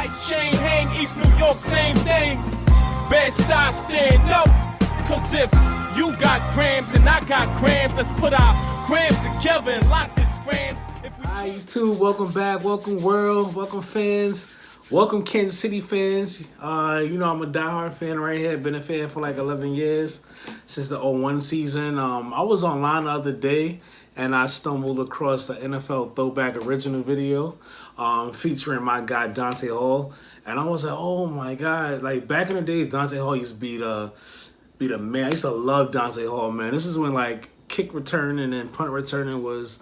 Ice chain hang, East New York, same thing. Best I stand up. Cause if you got grams and I got grams, let's put our grams together and lock this grams. Hi YouTube, welcome back, welcome world, welcome fans, welcome Kansas City fans. You know I'm a diehard fan right here, been a fan for like 11 years, since the 01 season. I was online the other day and I stumbled across the NFL throwback original video featuring my guy Dante Hall. And I was like, oh my God, like back in the days, Dante Hall used to be the man. I used to love Dante Hall, man. This is when like kick returning and punt returning was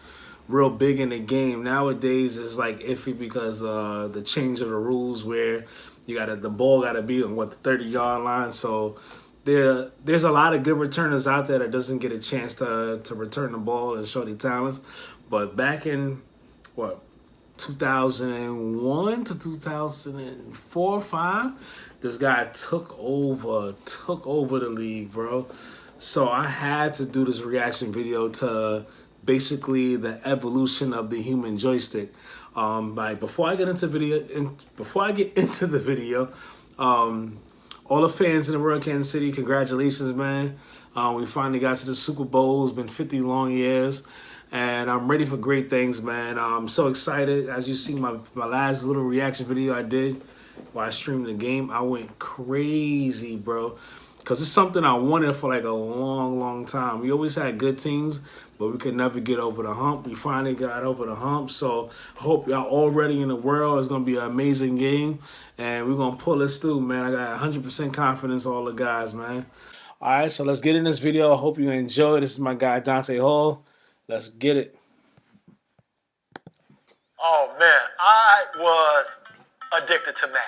real big in the game. Nowadays it's like iffy because the change of the rules where the ball gotta be on the 30-yard line. So there's a lot of good returners out there that doesn't get a chance to return the ball and show their talents. But back in 2001 to 2004 or 5, this guy took over the league, bro. So I had to do this reaction video to basically the evolution of the human joystick. Before I get into the video, all the fans in the world, Kansas City, congratulations, man. We finally got to the Super Bowl. It's been 50 long years. And I'm ready for great things, man. I'm so excited. As you see my last little reaction video I did while I streamed the game, I went crazy, bro. Because it's something I wanted for like a long time. We always had good teams, but we could never get over the hump. We finally got over the hump. So I hope y'all all ready in the world. It's going to be an amazing game. And we're going to pull this through, man. I got 100% confidence in all the guys, man. All right, so let's get in this video. I hope you enjoy. This is my guy, Dante Hall. Let's get it. Oh, man. I was addicted to Madden.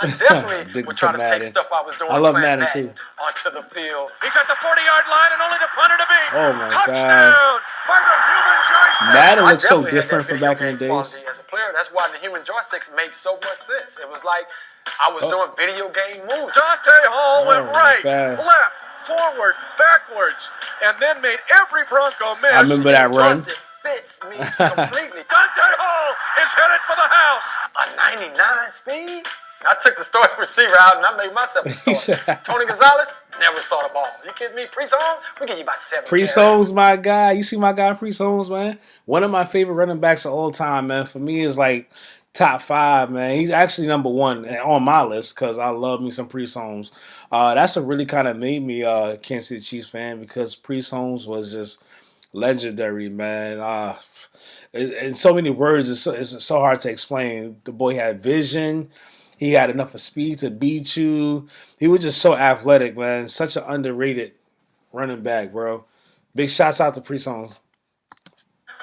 I definitely would try to take stuff I was doing playing Madden onto the field. He's at the 40-yard line and only the punter to beat. Oh, my Touchdown God. by the human joystick. Madden looks so different from back in the days. As a player, that's why the human joysticks made so much sense. It was like I was doing video game moves. Dante Hall went right, left, forward, backwards, and then made every Bronco miss. I remember that run. Fits me completely. Dante Hall is headed for the house. A 99 speed? I took the starting receiver out and I made myself a starter. Tony Gonzalez never saw the ball. You kidding me? Priest Holmes? We give you about 7 Priest Holmes, my guy. You see my guy, Priest Holmes, man? One of my favorite running backs of all time, man. For me, is like top 5, man. He's actually number 1 on my list because I love me some Priest Holmes. That's what really kind of made me a Kansas City Chiefs fan because Priest Holmes was just legendary, man. In so many words, it's so hard to explain. The boy had vision. He had enough of speed to beat you. He was just so athletic, man. Such an underrated running back, bro. Big shouts out to Priest Holmes.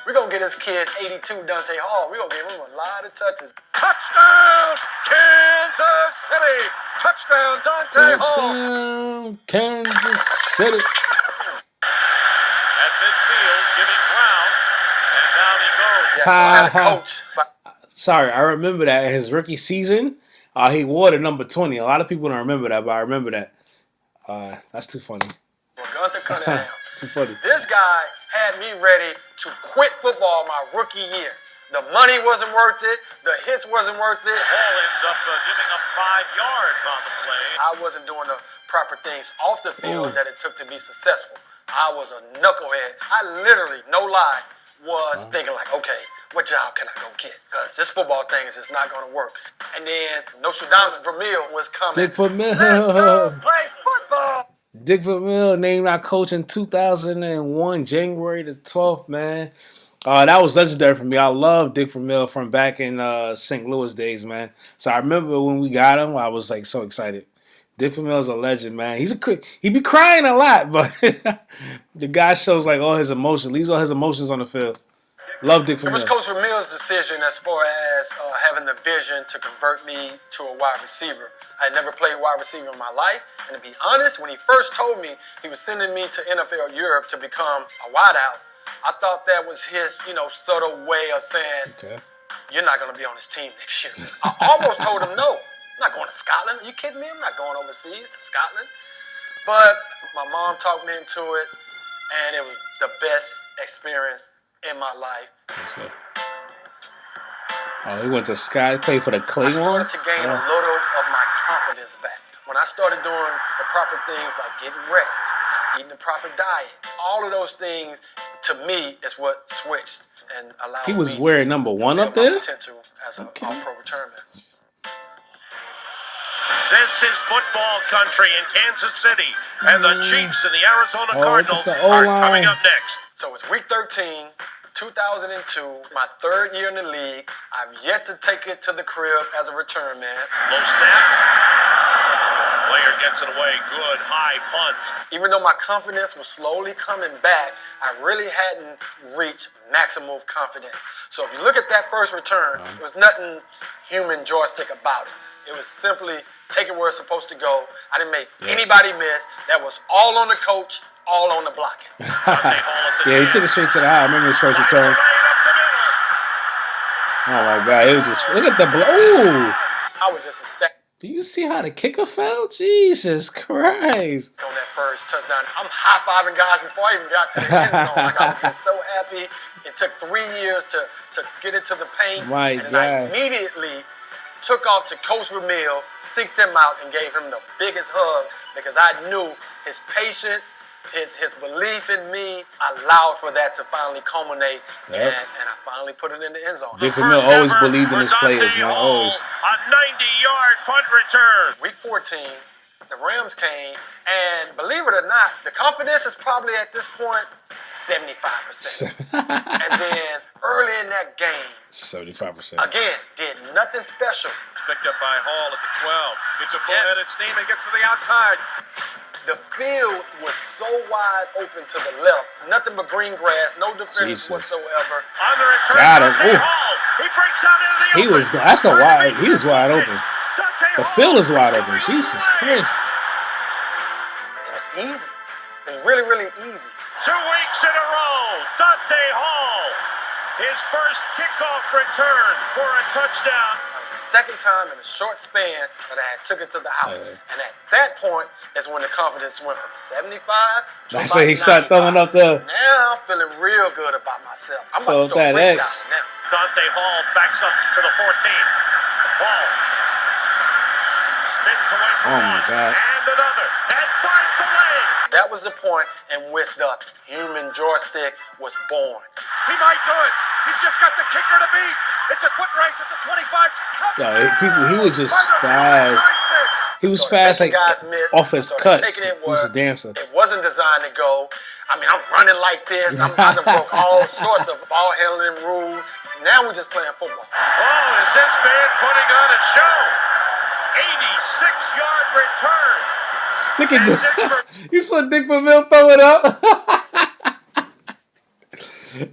We're going to get this kid 82 Dante Hall. We're going to give him a lot of touches. Touchdown, Kansas City. Touchdown, Dante Hall. Touchdown, Kansas City. At midfield, giving ground, and down he goes. Yeah, so I had a coach. Sorry, I remember that in his rookie season. He wore the number 20. A lot of people don't remember that, but I remember that. That's too funny. Well, Gunther Cunningham. Too funny. This guy had me ready to quit football my rookie year. The money wasn't worth it. The hits wasn't worth it. Hall ends up giving up 5 yards on the play. I wasn't doing the proper things off the field that it took to be successful. I was a knucklehead. I literally, no lie, was thinking like, okay, what job can I go get? Because this football thing is just not going to work. And then Nostradamus Vermeil was coming. Dick Vermeil. Let's go play football. Dick Vermeil named our coach in 2001, January the 12th, man. That was legendary for me. I love Dick Vermeil from back in St. Louis days, man. So I remember when we got him, I was like so excited. Dick Vermeil's a legend, man. He be crying a lot, but the guy shows like all his emotions. Leaves all his emotions on the field. Love Dick Vermeil. It was Coach Vermeil's decision as far as having the vision to convert me to a wide receiver. I had never played wide receiver in my life, and to be honest, when he first told me he was sending me to NFL Europe to become a wideout, I thought that was his, subtle way of saying, you're not going to be on his team next year. I almost told him no. I'm not going to Scotland. Are you kidding me? I'm not going overseas to Scotland. But my mom talked me into it, and it was the best experience in my life. Oh, he went to Sky to play for the I Claymore? started to gain a little of my confidence back. When I started doing the proper things like getting rest, eating the proper diet, all of those things to me is what switched and allowed He was me wearing to number 1 fulfill up my there? potential as an all-pro returnman. This is football country in Kansas City, and the Chiefs and the Arizona Cardinals the are O-line. coming up next. So it's week 13, 2002, my third year in the league. I've yet to take it to the crib as a return man. Low snap. Player gets it away. Good high punt. Even though my confidence was slowly coming back, I really hadn't reached maximum confidence. So if you look at that first return, there was nothing human joystick about it. It was simply take it where it's supposed to go. I didn't make anybody miss. That was all on the coach, all on the blocking. Yeah, he took it straight to the high. I remember his first return. Oh my God, it was just look at the blow. I was just ecstatic Do you see how the kicker fell? Jesus Christ! on that first touchdown. I'm high-fiving guys before I even got to the end zone. Like, I was just so happy. It took 3 years to get it to the paint. My and I God. immediately took off to Coach Ramil, seeked him out, and gave him the biggest hug because I knew his patience, his belief in me allowed for that to finally culminate, and I finally put it in the end zone. Dick Vermeil always believed in his players, Dante man. Hall, Always. a 90-yard punt return. Week 14, the Rams came, and believe it or not, the confidence is probably at this point 75%. And then early in that game, 75%. again, did nothing special. Picked up by Hall at the 12. Gets a full head of steam and gets to the outside. The field was so wide open to the left. Nothing but green grass, no defenders Jesus. On whatsoever. the return, Got him. Dante Ooh. Hall. He breaks out into the He open. was. That's a wide. He was wide open. Dante The Hall field is wide is open. going Jesus away. Christ. It was easy. It was really, really easy. 2 weeks in a row, Dante Hall. His first kickoff return for a touchdown. That was the second time in a short span that I had took it to the house. And at that point is when the confidence went from 75 to That's about when he started 95. throwing up the. Now I'm feeling real good about myself. I'm Throw about to start that X. freestyling now. Dante Hall backs up to the 14. Hall spins away from Oh my one God. and another and finds the lane. That was the point in which the human joystick was born. He might do it. He's just got the kicker to beat. It's a foot race at the 25. He was just fast. He was fast, like Guys missed, off his started cuts. taking it He was a where dancer. It wasn't designed to go. I mean, I'm running like this. I done broke all sorts of ball handling rules. Now we're just playing football. Oh, is this man putting on a show? 86-yard return. Look at this. You saw Dick Vermeil throw it up.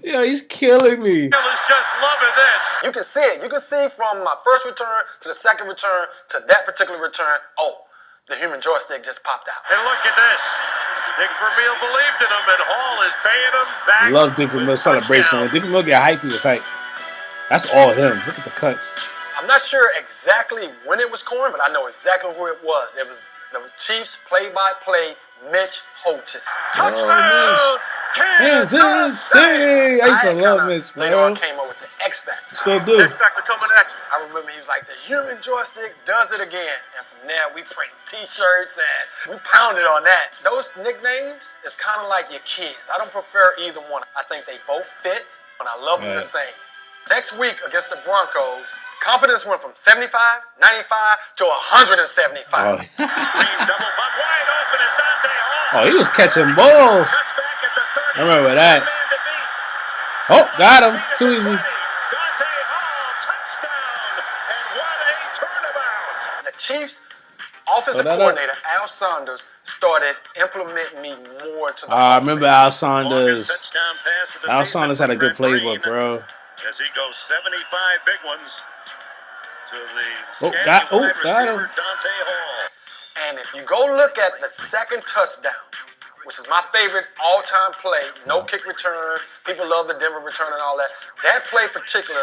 Yo, he's killing me. Bill is just loving this. You can see it. You can see from my first return to the second return to that particular return. Oh, the human joystick just popped out. And look at this. Dick Vermeil believed in him, and Hall is paying him back. Love Dick Vermeil's celebration. When Dick Vermeil get hype, he was hype. That's all him. Look at the cuts. I'm not sure exactly when it was coined, but I know exactly who it was. It was the Chiefs play-by-play Mitch Holtis. Touchdown! Kansas City! I used to love Mitch, Later on bro. came up with the X Factor. Still do. X Factor coming at you. I remember he was like, the human joystick does it again. And from there, we print t-shirts and we pounded on that. Those nicknames is kind of like your kids. I don't prefer either one. I think they both fit, but I love them the same. Next week against the Broncos, confidence went from 75, 95 to 175. Oh. Double buck wide open is Dante Hall. Oh, he was catching balls. Cuts back at the 30. I remember that. Man to beat. Oh, got him. Too easy. Dante Hall, touchdown. And what a turnabout. The Chiefs offensive Throw that up. coordinator, Al Saunders, started implementing me more into the I remember Al Longest Saunders. touchdown pass of the Al season Saunders had a for good Trent playbook, Green, bro. as he goes 75 big ones to the Oh, scanty got wide him. receiver Dante Hall. And if you go look at the second touchdown, which is my favorite all-time play, no kick return, people love the Denver return and all that. That play particular,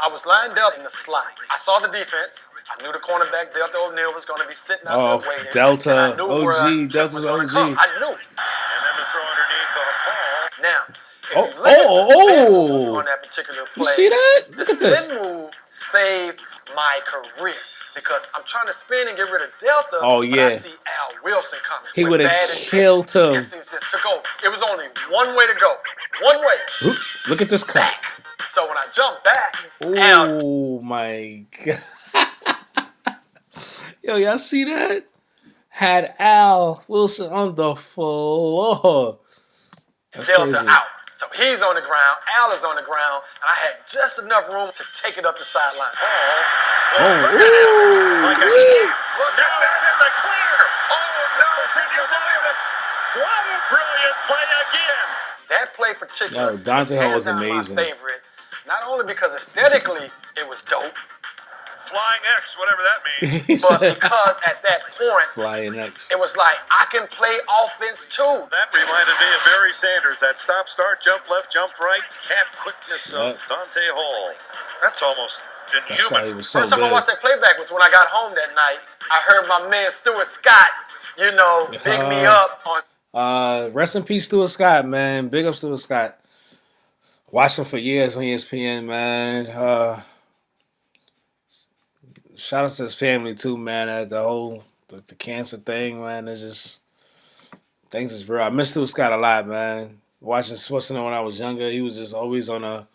I was lined up in the slot. I saw the defense. I knew the cornerback, Delta O'Neal, was going to be sitting out Oh, there waiting. Delta, And I knew where OG, Trent Delta's was gonna OG. come. I knew. And then the throw underneath the Hall. Now, if Oh, you look at the spin oh, move on that particular play, You see that? the Look at this. spin move saved my career because I'm trying to spin and get rid of Delta. Oh, But yeah. I see Al Wilson coming. He with would've bad killed intentions. him. Instincts just took over. It was only one way to go. One way. Oop, look at this cut. Back. So when I jumped back, Al. Oh my god. Yo, y'all see that? Had Al Wilson on the floor. That's Delta crazy. out. So he's on the ground, Al is on the ground, and I had just enough room to take it up the sideline. Oh, ooh. Like a cat. Look out, it's in the clear. Oh, no, Cincinnati. What a brilliant play again. That play particular Yo, Dantehall was hands down amazing. my favorite, not only because aesthetically it was dope, Flying X, whatever that means. He but said, because at that point, Flying X. it was like, I can play offense too. That reminded me of Barry Sanders. That stop, start, jump left, jump right, cat quickness of Dante Hall. That's almost That's why inhuman. he was so First time I good. watched that playback was when I got home that night. I heard my man Stuart Scott, big me up on. Rest in peace, Stuart Scott, man. Big up Stuart Scott. Watched him for years on ESPN, man. Shout out to his family too, man. At the whole the cancer thing, man. It's just things is real. I miss Stuart Scott a lot, man. Watching SportsCenter when I was younger, he was just always on a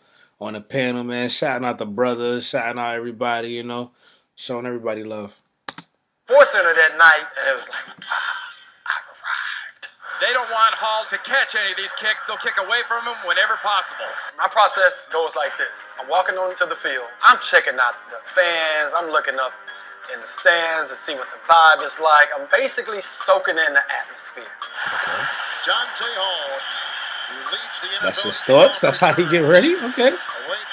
panel, man. Shouting out the brothers, shouting out everybody, showing everybody love. SportsCenter that night, and it was like, I've arrived. They don't want Hall to catch any of these kicks. They'll kick away from him whenever possible. My process goes like this. I'm walking onto the field. I'm checking out the fans. I'm looking up in the stands to see what the vibe is like. I'm basically soaking in the atmosphere. Dante Hall, who leads the NFL. That's his thoughts. That's how he get ready. Okay,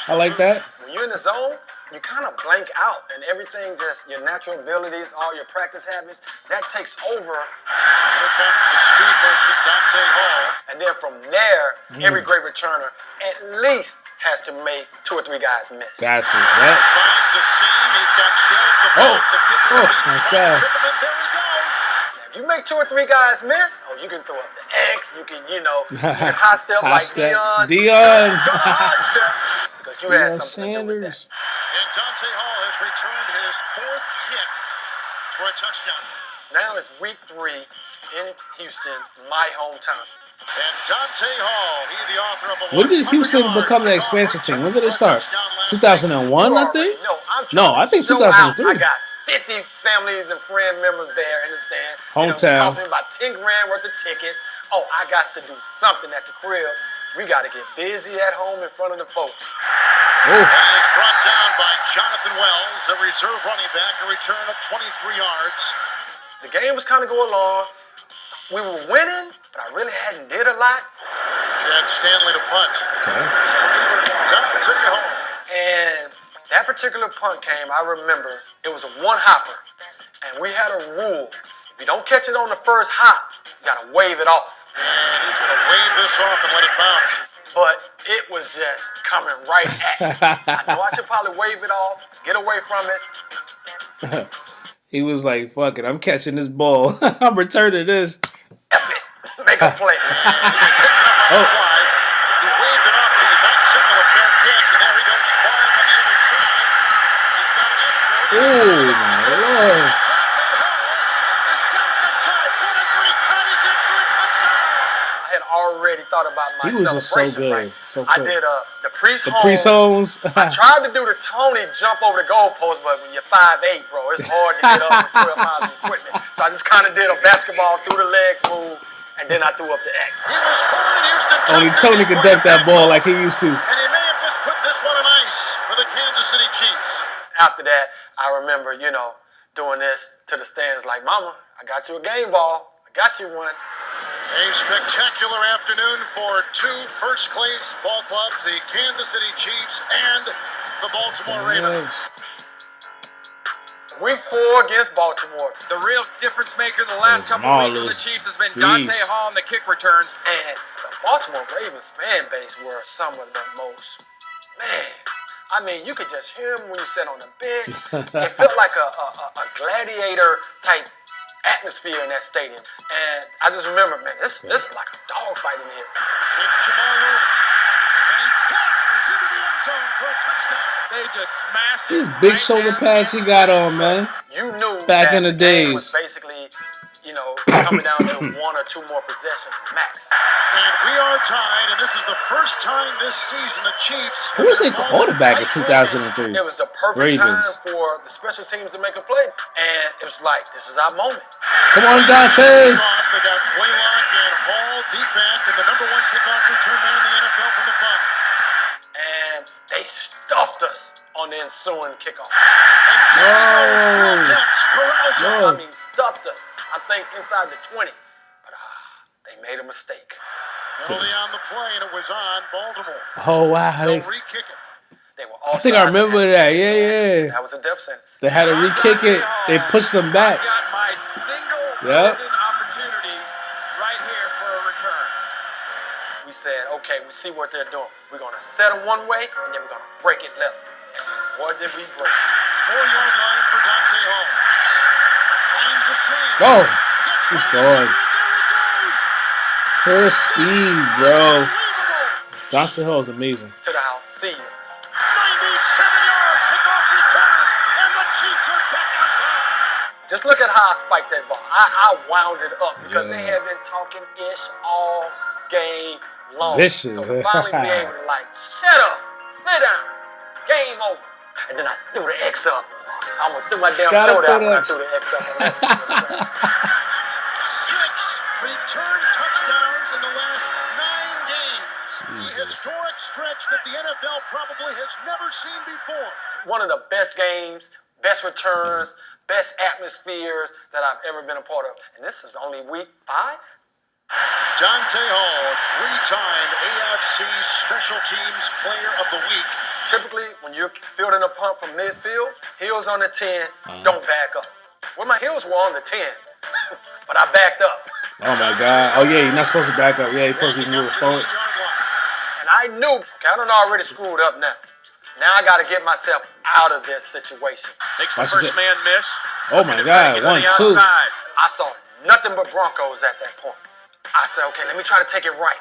I like that. When you're in the zone, you kind of blank out and everything, just your natural abilities, all your practice habits, that takes over. Here comes the speed merchant, Dante Hall. And then from there, every great returner at least has to make 2 or 3 guys miss. Got you. Finds a seam. He's got skills to block the kicker. Oh, He's my trying God. to trip him, and there he goes. If you make 2 or 3 guys miss, you can throw up the X, you can high step High like step. Deion. Deion. He's got a hard step. Because you had Deion something to do with that. Sanders. And Dante Hall has returned his 4th kick for a touchdown. Now it's week 3 in Houston, my hometown. And Dante Hall, he's the author of a When did Houston 100-yard become the expansion team? When did it start? touchdown last 2001, I think? No, I think 2003. I got 50 families and friend members there in the stand. Hometown. Cost me about 10 grand worth of tickets. Oh, I got to do something at the crib. We got to get busy at home in front of the folks. Oh, And is brought down by Jonathan Wells, a reserve running back, a return of 23 yards. The game was kind of going along. We were winning, but I really hadn't did a lot. Chad Stanley to punt. okay. Dante Hall. And that particular punt came, I remember, it was a one hopper. And we had a rule. If you don't catch it on the first hop, you got to wave it off. And he's going to wave this off and let it bounce. But it was just coming right at me. I know I should probably wave it off, get away from it. He was like, fuck it, I'm catching this ball. I'm returning this. F it. Make a play. He picks it up on the fly. He waved it off, but he did not signal a fair catch. And there he goes flying on the other side. He's got an escort. Oh, my Lord. Dante Hall is down the side. What a great cut. He's in for a touchdown. I had already thought about my He was just so celebration. good. Right? So I quick. did the Priest The Holmes. Priest Holmes. I tried to do the Tony jump over the goalpost, but when you're 5'8", bro, it's hard to get up with 12 miles of equipment. So I just kind of did a basketball through the legs move, and then I threw up the X. He was born in Houston, Texas. Only Tony could dunk that ball like he used to. And he may have just put this one on ice for the Kansas City Chiefs. After that, I remember, doing this to the stands like, Mama, I got you a game ball. I got you one. A spectacular afternoon for 2 first-class ball clubs, the Kansas City Chiefs and the Baltimore Ravens. Week 4 against Baltimore. The real difference maker the last couple of weeks for the Chiefs has been Please. Dante Hall and the kick returns. And the Baltimore Ravens fan base were some of the most, you could just hear them when you sat on the bench. It felt like a gladiator type atmosphere in that stadium. And I just remember, man, this is like a dogfight in here. It's Jamal Lewis, and he fires into the end zone for a touchdown. They just smashed it. These big right shoulder down pads he Kansas got City's on, throat. man. You knew Back that in the game was days. basically, coming down to 1 or 2 more possessions max. And we are tied, and this is the first time this season the Chiefs. Who was their quarterback in 2003? It was the perfect time Ravens. for the special teams to make a play, and it was like, this is our moment. Come on, Dante. They got Blaylock and Hall deep back, and the #1 kickoff return man in the NFL from the 5. And they stuffed us on the ensuing kickoff. And down he goes, full attempts, corrals him. Whoa. I mean, stuffed us. I think inside the 20. But they made a mistake. Penalty on the play, and it was on Baltimore. Oh, wow. They'll re-kick it. They were all I think I remember that. Yeah. That was a death sentence. They had to re-kick it. They pushed them back. I got my single Yep. golden opportunity right here for a return. We said, okay, we see what they're doing. We're going to set them one way, and then we're going to break it left. And what did we break? 4-yard line for Dante Hall. Finds a seam. Oh, Gets he's back gone. and there he goes. Her speed, bro. Unbelievable. Dante Hall is amazing. To the house. See you. 97-yard kickoff return, and the Chiefs are back on top. Just look at how I spiked that ball. I wound it up because they Yeah. had been talking ish all game long. Vicious. So to finally be able to shut up, sit down, game over. And then I threw the X up. I almost threw my damn Gotta shoulder throw out when I that. threw the X up. On that 6 return touchdowns in the last 9 games. A historic stretch that the NFL probably has never seen before. One of the best games, best returns, best atmospheres that I've ever been a part of. And this is only week 5? Dante Hall, 3-time AFC Special Teams Player of the Week. Typically, when you're fielding a punt from midfield, heels on the 10, don't back up. Well, my heels were on the 10, but I backed up. Oh, my God. Oh, yeah, you're not supposed to back up. Yeah, you're supposed to be moving forward. And I knew, okay, I done already screwed up now. Now I got to get myself out of this situation. Makes the Watch first it. man miss. Oh, my God. Get on 1, the 2. outside. I saw nothing but Broncos at that point. I said, okay, let me try to take it right.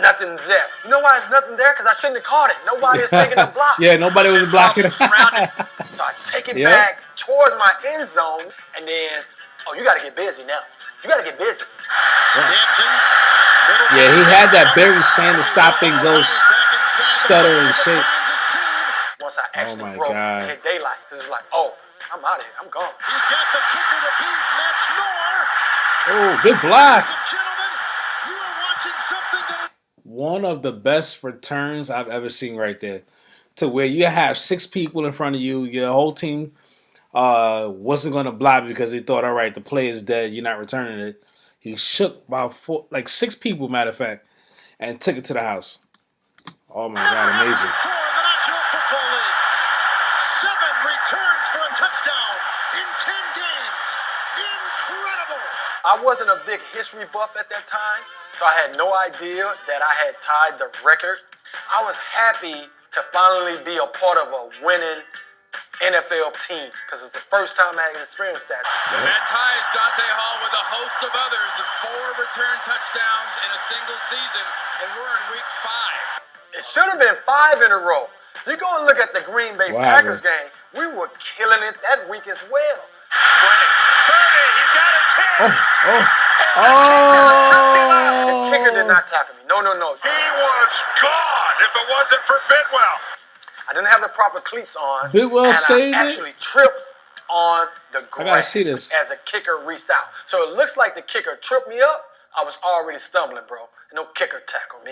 Nothing's there. You know why there's nothing there? Because I shouldn't have caught it. Nobody is taking the block. Yeah, nobody was blocking it. Surrounded. So I take it Yep. back towards my end zone, and then, you got to get busy now. You got to get busy. Dancing. Yeah, he had that Barry Sanders stop and go stutter and shit. Once I actually my broke God. and hit daylight, because it's like, I'm out of here. I'm gone. He's got the kicker to beat, and that's Noor. Oh, good block. Ladies and gentlemen, you are watching something that One of the best returns I've ever seen right there. To where you have 6 people in front of you, your whole team wasn't going to block because they thought, all right, the play is dead, you're not returning it. He shook about 6 people, matter of fact, and took it to the house. Oh my God, amazing. for the National Football League. 7 returns for a touchdown in 10 games. Incredible. I wasn't a big history buff at that time, so I had no idea that I had tied the record. I was happy to finally be a part of a winning NFL team because it's the first time I had experienced that. That ties Dante Hall with a host of others of 4 return touchdowns in a single season, and we're in week 5. It should have been 5 in a row. If you go and look at the Green Bay Wow. Packers game, we were killing it that week as well. 30, he's got a chance. The kicker did not tackle me. No. He was gone if it wasn't for Bidwell. I didn't have the proper cleats on. Bidwell and saved it? I actually tripped on the I gotta grass see this. as a kicker reached out. So it looks like the kicker tripped me up. I was already stumbling, bro. No kicker tackled me.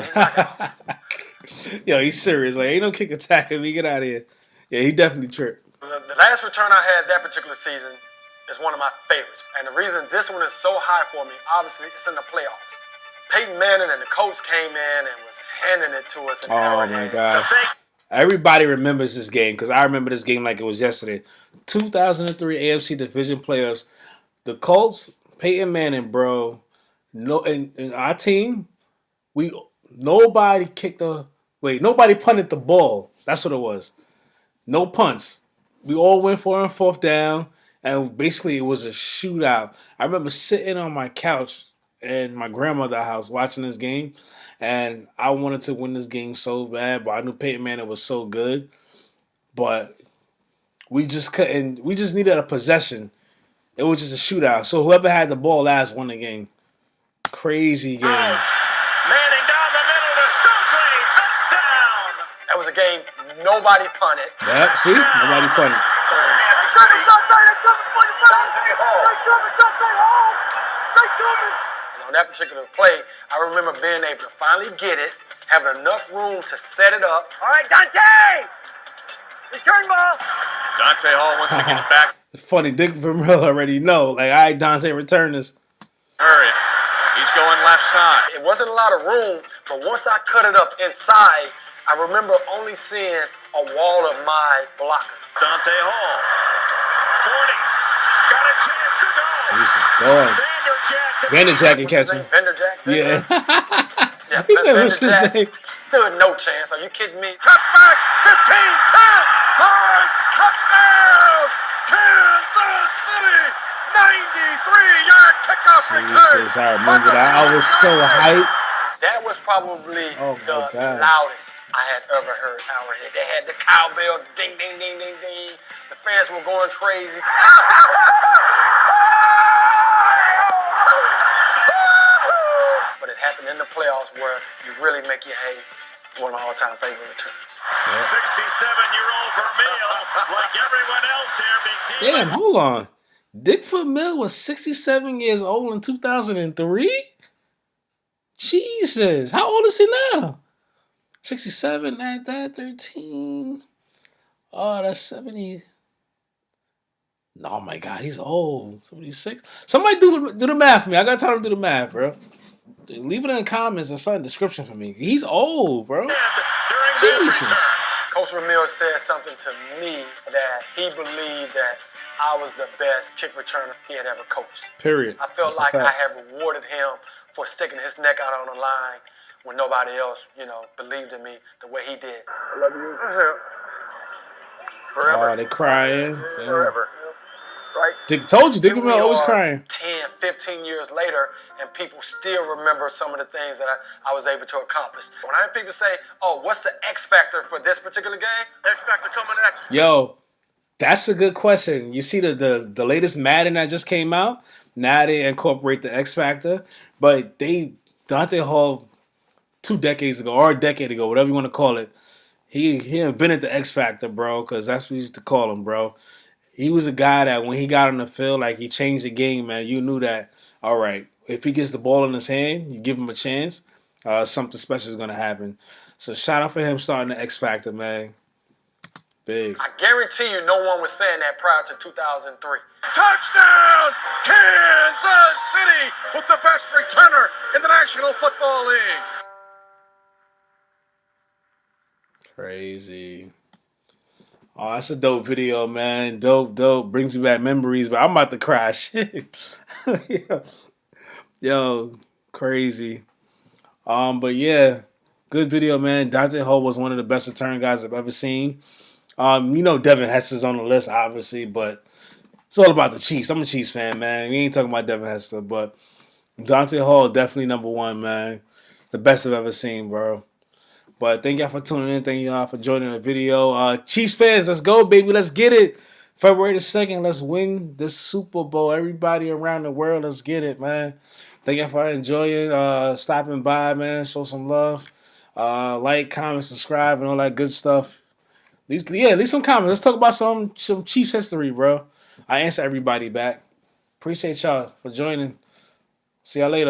Yo, he's serious. Like, ain't no kick attacking me. Get out of here. Yeah, he definitely tripped. The last return I had that particular season is one of my favorites. And the reason this one is so high for me, obviously, it's in the playoffs. Peyton Manning and the Colts came in and was handing it to us. In Oh, Arrowhead. my God. Everybody remembers this game because I remember this game like it was yesterday. 2003 AFC Division Playoffs. The Colts, Peyton Manning, bro. No, in our team, nobody punted the ball. That's what it was. No punts. We all went for it on 4th down, and basically it was a shootout. I remember sitting on my couch in my grandmother's house watching this game, and I wanted to win this game so bad, but I knew Peyton Manning was so good, but we just couldn't. We just needed a possession. It was just a shootout. So whoever had the ball last won the game. Crazy game. Manning down the middle to Stokely. Touchdown. That was a game nobody punted. Yep, see? Nobody punted. And on that particular play, I remember being able to finally get it, having enough room to set it up. All right, Dante! Return ball! Dante Hall wants to get back. It's funny, Dick Vermeil already know. Like, all right, Dante, return this. Hurry. He's going left side. It wasn't a lot of room, but once I cut it up inside, I remember only seeing a wall of my blocker. Dante Hall. 40. Got a chance to go. Going. Vanderjack can What's his catch name? him. Vanderjack? Yeah. Yeah, He said, what's his Vanderjack name? stood no chance. Are you kidding me? Cuts back. 15, 10. Hurts. Touchdown. Kansas City. 93-yard kickoff return. Jesus, I remember that. I was so hyped. That was probably the loudest I had ever heard Arrowhead. They had the cowbell, ding, ding, ding, ding, ding. The fans were going crazy. But it happened in the playoffs where you really make your hay. One of my all-time favorite returns. 67-year-old Vermeil, like everyone else here, became Damn, hold on. Dick Vermeil was 67 years old in 2003? Jesus. How old is he now? 67, add that, 13. Oh, that's 70. Oh, my God, he's old. 76. Somebody do the math for me. I got time to do the math, bro. Leave it in the comments or some description for me. He's old, bro. Jesus. Coach Vermeil said something to me that he believed that I was the best kick returner he had ever coached. Period. I felt like I had rewarded him for sticking his neck out on the line when nobody else, believed in me the way he did. I love you. Forever. Oh, they crying. Forever. Right? Dick told you, Dick Here Vermeil we always are, crying. 10, 15 years later, and people still remember some of the things that I was able to accomplish. When I hear people say, oh, what's the X factor for this particular game? X factor coming next. Yo, that's a good question. You see the latest Madden that just came out? Now they incorporate the X Factor. But Dante Hall 2 decades ago, or a decade ago, whatever you want to call it, he invented the X Factor, bro, because that's what we used to call him, bro. He was a guy that when he got on the field, like he changed the game, man. You knew that, all right, if he gets the ball in his hand, you give him a chance, something special is going to happen. So shout out for him starting the X Factor, man. Big. I guarantee you no one was saying that prior to 2003. Touchdown! Kansas City with the best returner in the National Football League. Crazy. Oh, that's a dope video, man. Dope. Brings me back memories, but I'm about to cry. Shit. Yo, crazy. But yeah, good video, man. Dante Hall was one of the best return guys I've ever seen. Devin Hester's on the list, obviously, but it's all about the Chiefs. I'm a Chiefs fan, man. We ain't talking about Devin Hester, but Dante Hall definitely number one, man. It's the best I've ever seen, bro. But thank y'all for tuning in. Thank y'all for joining the video. Chiefs fans, let's go, baby. Let's get it. February the 2nd, let's win this Super Bowl. Everybody around the world, let's get it, man. Thank y'all for enjoying, stopping by, man. Show some love. Like, comment, subscribe, and all that good stuff. Leave some comments. Let's talk about some Chiefs history, bro. I answer everybody back. Appreciate y'all for joining. See y'all later.